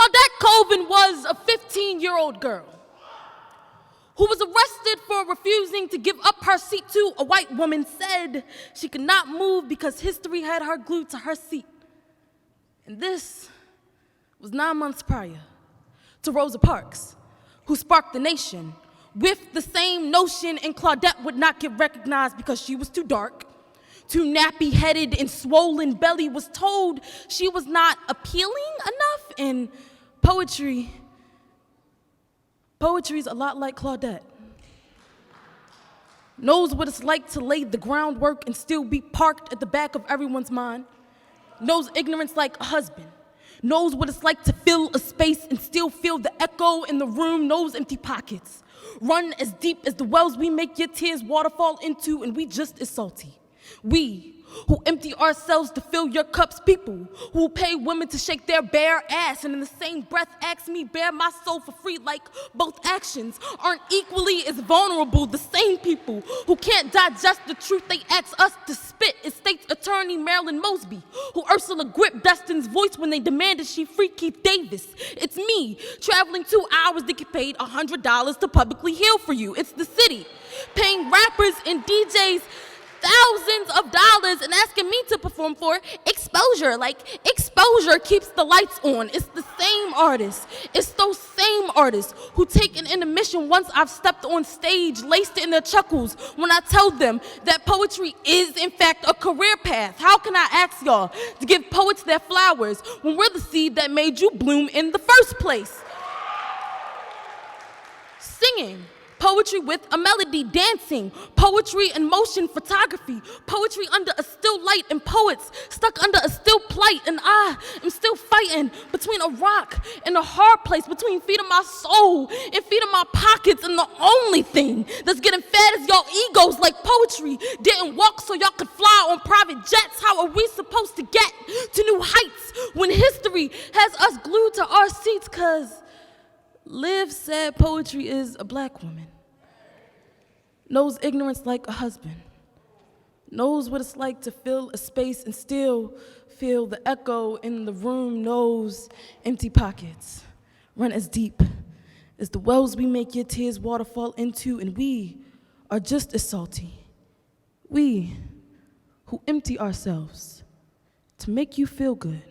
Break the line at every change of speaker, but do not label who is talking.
Claudette Colvin was a 15-year-old girl who was arrested for refusing to give up her seat to a white woman, said she could not move because history had her glued to her seat. And this was 9 months prior to Rosa Parks, who sparked the nation with the same notion, and Claudette would not get recognized because she was too dark, too nappy-headed and swollen belly, was told she was not appealing enough, and poetry's a lot like Claudette. Knows what it's like to lay the groundwork and still be parked at the back of everyone's mind. Knows ignorance like a husband. Knows what it's like to fill a space and still feel the echo in the room. Knows empty pockets. Run as deep as the wells we make your tears waterfall into, and we just as salty. We who empty ourselves to fill your cups, people who pay women to shake their bare ass and in the same breath ask me bare my soul for free, like both actions aren't equally as vulnerable. The same people who can't digest the truth they ask us to spit is State's Attorney Marilyn Mosby, who Ursula gripped Destin's voice when they demanded she free Keith Davis. It's me traveling 2 hours to get paid $100 to publicly heal for you. It's the city paying rappers and DJs thousands of dollars and asking me to perform for exposure. Like, exposure keeps the lights on. It's the same artists. It's those same artists who take an intermission once I've stepped on stage, laced in their chuckles when I tell them that poetry is, in fact, a career path. How can I ask y'all to give poets their flowers when we're the seed that made you bloom in the first place? Singing. Poetry with a melody, dancing, poetry and motion photography, poetry under a still light, and poets stuck under a still plight. And I am still fighting between a rock and a hard place, between feeding my soul and feeding my pockets. And the only thing that's getting fed is y'all egos. Like poetry didn't walk so y'all could fly on private jets. How are we supposed to get to new heights when history has us glued to our seats? Cause Liv said poetry is a black woman. Knows ignorance like a husband. Knows what it's like to fill a space and still feel the echo in the room. Knows empty pockets run as deep as the wells we make your tears waterfall into, and we are just as salty. We who empty ourselves to make you feel good.